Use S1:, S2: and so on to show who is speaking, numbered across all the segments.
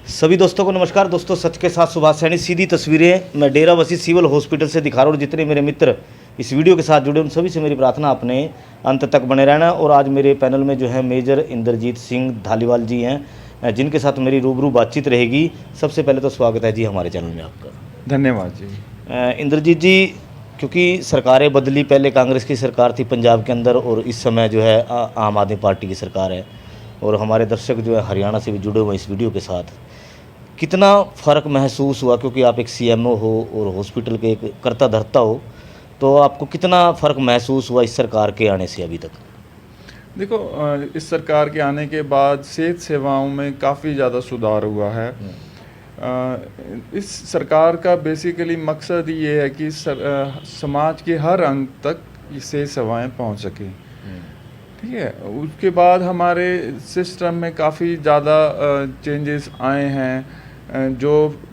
S1: सभी दोस्तों को नमस्कार। दोस्तों, सच के साथ सुभाष सैनी सीधी तस्वीरें मैं डेराबस्सी सिविल हॉस्पिटल से दिखा रहा हूँ। और जितने मेरे मित्र इस वीडियो के साथ जुड़े उन सभी से मेरी प्रार्थना अपने अंत तक बने रहना। और आज मेरे पैनल में जो है मेजर इंद्रजीत सिंह धालीवाल जी हैं, जिनके साथ मेरी रूबरू बातचीत रहेगी। सबसे पहले तो स्वागत है जी हमारे चैनल में आपका।
S2: धन्यवाद जी।
S1: इंद्रजीत जी, क्योंकि सरकारें बदली, पहले कांग्रेस की सरकार थी पंजाब के अंदर और इस समय जो है आम आदमी पार्टी की सरकार है। और हमारे दर्शक जो है हरियाणा से भी जुड़े हुए इस वीडियो के साथ, कितना फ़र्क महसूस हुआ? क्योंकि आप एक सीएमओ हो और हॉस्पिटल के एक कर्ता धर्ता हो, तो आपको कितना फ़र्क महसूस हुआ इस सरकार के आने से अभी तक?
S2: देखो, इस सरकार के आने के बाद सेहत सेवाओं में काफ़ी ज़्यादा सुधार हुआ है। इस सरकार का बेसिकली मकसद ये है कि समाज के हर अंग तक ये सेहत सेवाएँ पहुंच सकें। ठीक है, उसके बाद हमारे सिस्टम में काफ़ी ज़्यादा चेंजेस आए हैं। जो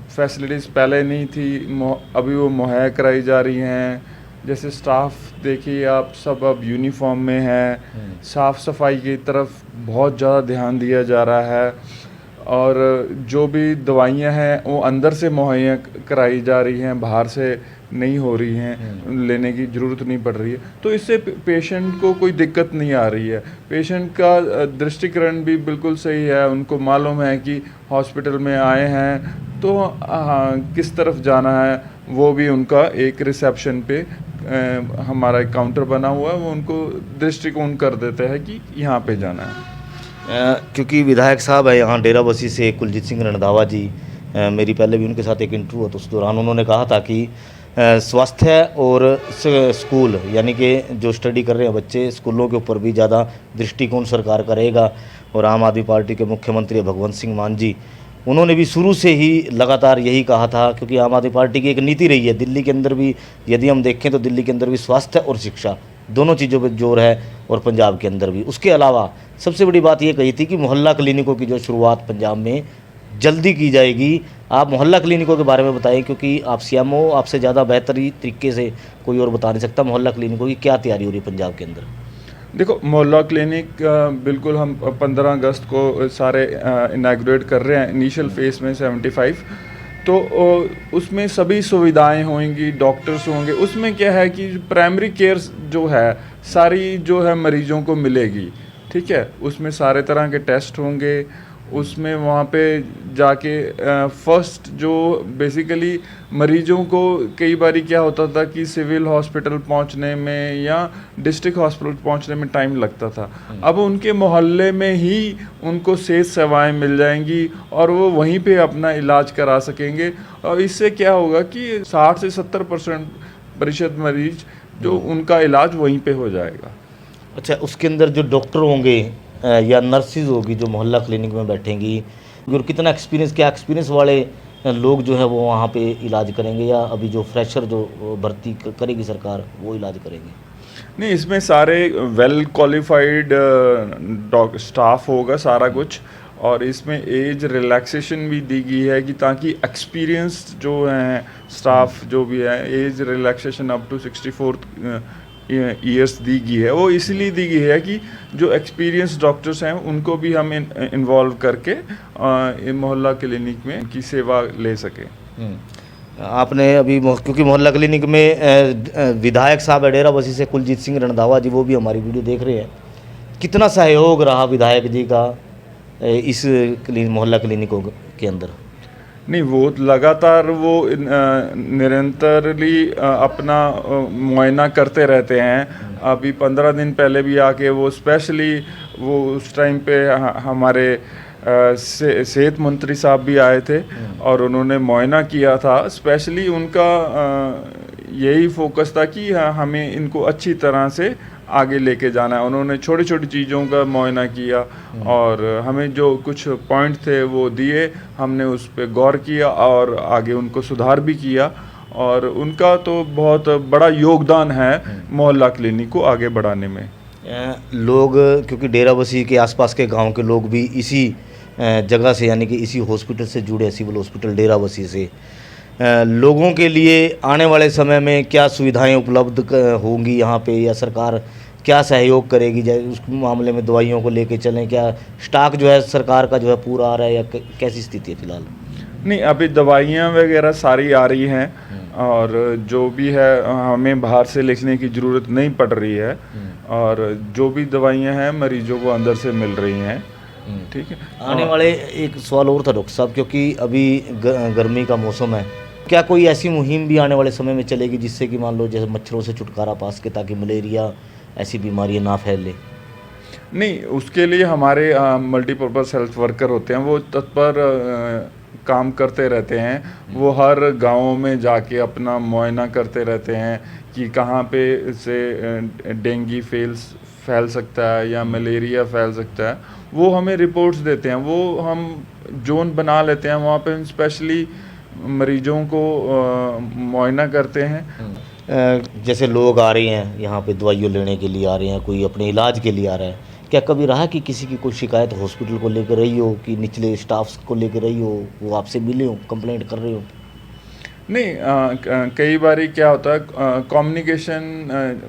S2: फैसिलिटीज़ पहले नहीं थी अभी वो मुहैया कराई जा रही हैं। जैसे स्टाफ देखिए आप, सब अब यूनिफॉर्म में है। साफ़ सफाई की तरफ बहुत ज़्यादा ध्यान दिया जा रहा है। और जो भी दवाइयाँ हैं वो अंदर से मुहैया कराई जा रही हैं, बाहर से नहीं हो रही हैं, लेने की ज़रूरत नहीं पड़ रही है। तो इससे पेशेंट को कोई दिक्कत नहीं आ रही है। पेशेंट का दृष्टिकरण भी बिल्कुल सही है। उनको मालूम है कि हॉस्पिटल में आए हैं तो किस तरफ जाना है। वो भी उनका एक रिसेप्शन पे हमारा एक काउंटर बना हुआ है, वो उनको दृष्टिकोण कर देते हैं कि यहाँ पे जाना है।
S1: क्योंकि विधायक साहब है यहाँ डेराबस्सी से कुलजीत सिंह रंधावा जी, मेरी पहले भी उनके साथ एक इंटरव्यू हुआ, तो उस दौरान उन्होंने कहा था कि स्वास्थ्य और स्कूल यानी कि जो स्टडी कर रहे हैं बच्चे, स्कूलों के ऊपर भी ज़्यादा दृष्टिकोण सरकार करेगा। और आम आदमी पार्टी के मुख्यमंत्री भगवंत सिंह मान जी, उन्होंने भी शुरू से ही लगातार यही कहा था, क्योंकि आम आदमी पार्टी की एक नीति रही है। दिल्ली के अंदर भी यदि हम देखें तो दिल्ली के अंदर भी स्वास्थ्य और शिक्षा दोनों चीज़ों पर जोर है, और पंजाब के अंदर भी। उसके अलावा सबसे बड़ी बात ये कही थी कि मोहल्ला क्लिनिकों की जो शुरुआत पंजाब में जल्दी की जाएगी। आप मोहल्ला क्लिनिकों के बारे में बताएं, क्योंकि आप सीएमओ, आपसे ज़्यादा बेहतरी तरीके से कोई और बता नहीं सकता। मोहल्ला क्लिनिकों की क्या तैयारी हो रही है पंजाब के अंदर?
S2: देखो, मोहल्ला क्लिनिक बिल्कुल हम 15 अगस्त को सारे इनाग्रेट कर रहे हैं। इनिशियल फेज में 75, तो उसमें सभी सुविधाएं होंगी, डॉक्टर्स होंगे। उसमें क्या है कि प्राइमरी केयर जो है सारी जो है मरीजों को मिलेगी। ठीक है, उसमें सारे तरह के टेस्ट होंगे। उसमें वहाँ पे जाके फर्स्ट जो बेसिकली मरीजों को कई बारी क्या होता था कि सिविल हॉस्पिटल पहुँचने में या डिस्ट्रिक्ट हॉस्पिटल पहुँचने में टाइम लगता था। अब उनके मोहल्ले में ही उनको सेहत सेवाएं मिल जाएंगी और वो वहीं पे अपना इलाज करा सकेंगे। और इससे क्या होगा कि 60 से 70% मरीज जो उनका इलाज वहीं पे हो जाएगा।
S1: अच्छा, उसके अंदर जो डॉक्टर होंगे या नर्सिज होगी जो मोहल्ला क्लिनिक में बैठेंगी, और कितना एक्सपीरियंस, क्या एक्सपीरियंस वाले लोग जो है वो वहाँ पे इलाज करेंगे, या अभी जो फ्रेशर जो भर्ती करेगी सरकार वो इलाज करेंगे?
S2: नहीं, इसमें सारे वेल क्वालिफाइड स्टाफ होगा सारा कुछ। और इसमें एज रिलैक्सेशन भी दी गई है कि ताकि एक्सपीरियंस जो हैं स्टाफ जो भी है, age relaxation up to 64 years दी गई है। वो इसलिए दी गई है कि जो एक्सपीरियंस डॉक्टर्स हैं उनको भी हम इन्वॉल्व करके मोहल्ला क्लिनिक में की सेवा ले सकें।
S1: आपने अभी क्योंकि मोहल्ला क्लिनिक में विधायक साहब है डेराबस्सी से कुलजीत सिंह रंधावा जी, वो भी हमारी वीडियो देख रहे हैं। कितना सहयोग रहा विधायक जी का इस मोहल्ला क्लिनिकों के अंदर?
S2: नहीं, वो लगातार वो निरंतरली अपना मुआयना करते रहते हैं। अभी 15 दिन पहले भी आके वो स्पेशली वो उस टाइम पे हमारे सेहत मंत्री साहब भी आए थे और उन्होंने मुआयना किया था। स्पेशली उनका यही फोकस था कि हमें इनको अच्छी तरह से आगे लेके जाना है। उन्होंने छोटी छोटी चीज़ों का मुआयना किया और हमें जो कुछ पॉइंट थे वो दिए, हमने उस पर गौर किया और आगे उनको सुधार भी किया। और उनका तो बहुत बड़ा योगदान है मोहल्ला क्लिनिक को आगे बढ़ाने में।
S1: लोग, क्योंकि डेराबस्सी के आसपास के गांव के लोग भी इसी जगह से यानी कि इसी हॉस्पिटल से जुड़े, सिविल हॉस्पिटल डेराबस्सी से, लोगों के लिए आने वाले समय में क्या सुविधाएं उपलब्ध होंगी यहाँ पे, या सरकार क्या सहयोग करेगी, जैसे उस मामले में दवाइयों को लेके चलें, क्या स्टॉक जो है सरकार का जो है पूरा आ रहा है या कैसी स्थिति है फिलहाल?
S2: नहीं, अभी दवाइयाँ वगैरह सारी आ रही हैं और जो भी है हमें बाहर से लिखने की ज़रूरत नहीं पड़ रही है और जो भी दवाइयाँ हैं मरीजों को अंदर से मिल रही हैं। ठीक है।
S1: आने वाले एक सवाल और था डॉक्टर साहब, क्योंकि अभी गर्मी का मौसम है, क्या कोई ऐसी मुहिम भी आने वाले समय में चलेगी जिससे कि मान लो जैसे मच्छरों से छुटकारा पा सके, ताकि मलेरिया ऐसी बीमारियां ना फैले?
S2: नहीं, उसके लिए हमारे मल्टीपर्पज़ हेल्थ वर्कर होते हैं, वो तत्पर काम करते रहते हैं। वो हर गाँव में जाके अपना मुआयना करते रहते हैं कि कहाँ पे से डेंगू फैल सकता है या मलेरिया फैल सकता है। वो हमें रिपोर्ट्स देते हैं, वो हम जोन बना लेते हैं, वहाँ पे स्पेशली मरीजों को मुआयना करते हैं।
S1: जैसे लोग आ रहे हैं यहाँ पे दवाइयों लेने के लिए आ रहे हैं, कोई अपने इलाज के लिए आ रहा है, क्या कभी रहा कि किसी की कोई शिकायत हॉस्पिटल को लेकर रही हो, कि निचले स्टाफ्स को लेकर रही हो, वो आपसे मिले हो, कंप्लेंट कर रहे हो?
S2: नहीं, कई बारी क्या होता है कम्युनिकेशन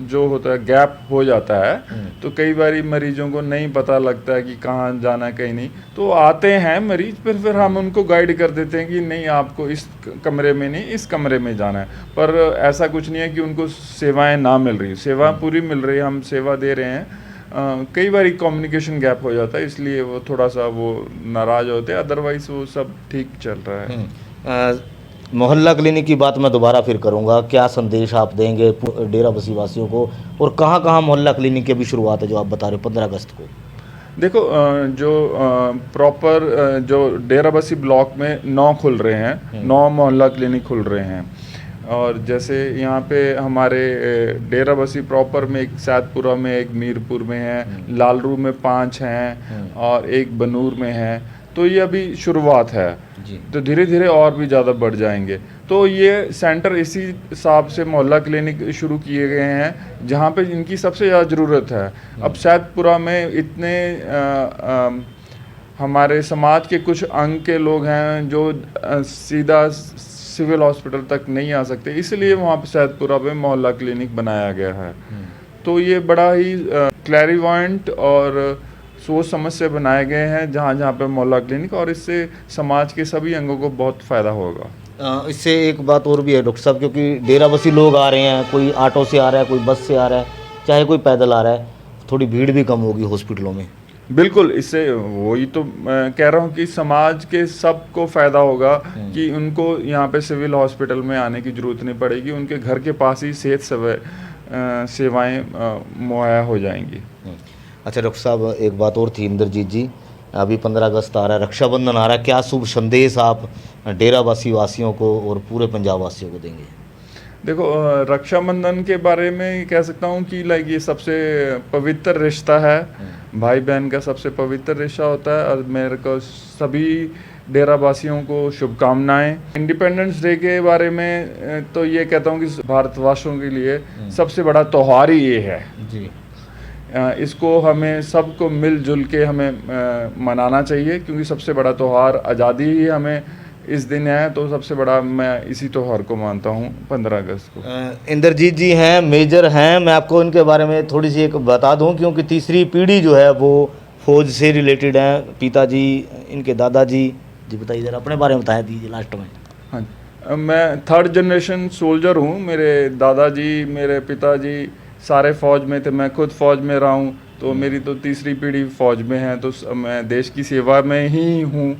S2: जो होता है गैप हो जाता है, तो कई बारी मरीजों को नहीं पता लगता है कि कहाँ जाना है कहीं नहीं, तो आते हैं मरीज, फिर हम उनको गाइड कर देते हैं कि नहीं आपको इस कमरे में नहीं इस कमरे में जाना है। पर ऐसा कुछ नहीं है कि उनको सेवाएं ना मिल रही, सेवा पूरी मिल रही है, हम सेवा दे रहे हैं। कई बारी कम्युनिकेशन गैप हो जाता है, इसलिए वो थोड़ा सा वो नाराज़ होते हैं, अदरवाइज़ वो सब ठीक चल रहा है।
S1: मोहल्ला क्लिनिक की बात मैं दोबारा फिर करूंगा, क्या संदेश आप देंगे डेराबस्सी वासियों को, और कहाँ कहाँ मोहल्ला क्लिनिक की अभी शुरुआत है जो आप बता रहे हो 15 अगस्त को?
S2: देखो, जो प्रॉपर जो डेराबस्सी ब्लॉक में 9 खुल रहे हैं, 9 मोहल्ला क्लिनिक खुल रहे हैं। और जैसे यहाँ पे हमारे डेराबस्सी प्रॉपर में एक सैदपुरा में, एक मीरपुर में है, लालरू में 5 हैं और एक बनूर में है। तो ये अभी शुरुआत है
S1: जी।
S2: तो धीरे धीरे और भी ज़्यादा बढ़ जाएंगे। तो ये सेंटर इसी हिसाब से मोहल्ला क्लिनिक शुरू किए गए हैं जहाँ पे इनकी सबसे ज़्यादा ज़रूरत है। अब सैदपुरा में इतने हमारे समाज के कुछ अंग के लोग हैं जो सीधा सिविल हॉस्पिटल तक नहीं आ सकते, इसलिए वहाँ पे सैदपुरा में मोहल्ला क्लिनिक बनाया गया है। तो ये बड़ा ही क्लैरिवॉयंट और सोच समझ से बनाए गए हैं जहाँ जहाँ पे मोहल्ला क्लिनिक, और इससे समाज के सभी अंगों को बहुत फ़ायदा होगा।
S1: इससे एक बात और भी है डॉक्टर साहब, क्योंकि डेराबस्सी लोग आ रहे हैं, कोई ऑटो से आ रहा है, कोई बस से आ रहा है, चाहे कोई पैदल आ रहा है, थोड़ी भीड़ भी कम होगी हॉस्पिटलों में।
S2: बिल्कुल, इससे वही तो मैं कह रहा हूँ कि समाज के सबको फ़ायदा होगा कि उनको यहाँ पे सिविल हॉस्पिटल में आने की ज़रूरत नहीं पड़ेगी, उनके घर के पास ही सेहत सेवाएँ मुहैया हो जाएंगी।
S1: अच्छा डॉक्टर साहब, एक बात और थी, इंद्रजीत जी, अभी 15 अगस्त आ रहा है, रक्षाबंधन आ रहा है, क्या शुभ संदेश आप डेराबस्सी वासियों को और पूरे पंजाब वासियों को देंगे?
S2: देखो, रक्षाबंधन के बारे में कह सकता हूँ कि लाइक ये सबसे पवित्र रिश्ता है, भाई बहन का सबसे पवित्र रिश्ता होता है, और मेरे को सभी डेरावासियों को शुभकामनाएं। इंडिपेंडेंस डे के बारे में तो ये कहता हूँ कि भारतवासियों के लिए सबसे बड़ा त्यौहार ही ये है
S1: जी।
S2: इसको हमें सबको मिलजुल के हमें मनाना चाहिए, क्योंकि सबसे बड़ा त्यौहार आज़ादी ही हमें इस दिन है, तो सबसे बड़ा मैं इसी त्यौहार को मानता हूँ 15 अगस्त को।
S1: इंद्रजीत जी हैं, मेजर हैं, मैं आपको इनके बारे में थोड़ी सी एक बता दूं, क्योंकि तीसरी पीढ़ी जो है वो फौज से रिलेटेड है, पिताजी, इनके दादाजी। जी बताइए ज़रा, अपने बारे में बता दीजिए लास्ट में।
S2: हाँ, मैं 3rd जनरेशन सोल्जर हूँ। मेरे दादाजी, मेरे पिताजी सारे फ़ौज में थे, मैं खुद फ़ौज में रहा हूँ, तो मेरी तो तीसरी पीढ़ी फ़ौज में है, तो मैं देश की सेवा में ही हूँ,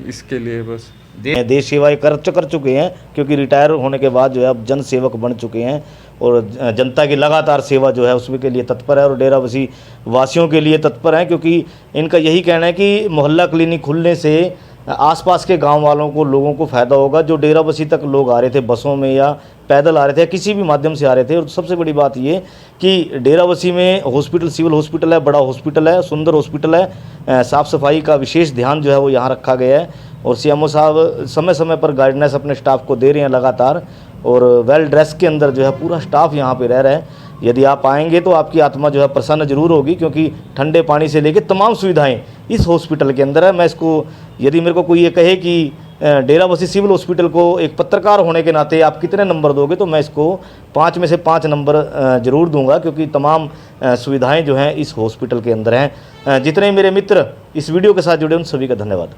S2: इसके लिए बस
S1: देश सेवाएं कर चुके हैं, क्योंकि रिटायर होने के बाद जो है अब जन सेवक बन चुके हैं और जनता की लगातार सेवा जो है उसमें के लिए तत्पर है, और डेराबस्सी वासियों के लिए तत्पर हैं, क्योंकि इनका यही कहना है कि मोहल्ला क्लिनिक खुलने से आसपास के गांव वालों को, लोगों को फ़ायदा होगा। जो डेराबस्सी तक लोग आ रहे थे बसों में या पैदल आ रहे थे या किसी भी माध्यम से आ रहे थे, और सबसे बड़ी बात ये कि डेराबस्सी में हॉस्पिटल, सिविल हॉस्पिटल है, बड़ा हॉस्पिटल है, सुंदर हॉस्पिटल है, साफ़ सफाई का विशेष ध्यान जो है वो यहाँ रखा गया है, और सीएमओ साहब समय समय पर गाइडेंस अपने स्टाफ को दे रहे हैं लगातार, और वेल ड्रेस के अंदर जो है पूरा स्टाफ यहाँ पे रह रहा है। यदि आप आएंगे तो आपकी आत्मा जो है प्रसन्न जरूर होगी, क्योंकि ठंडे पानी से लेकर तमाम सुविधाएं इस हॉस्पिटल के अंदर है। मैं इसको, यदि मेरे को कोई ये कहे कि डेरा बस्सी सिविल हॉस्पिटल को एक पत्रकार होने के नाते आप कितने नंबर दोगे, तो मैं इसको 5 में से 5 नंबर ज़रूर दूंगा, क्योंकि तमाम सुविधाएं जो हैं इस हॉस्पिटल के अंदर हैं। जितने मेरे मित्र इस वीडियो के साथ जुड़े उन सभी का धन्यवाद।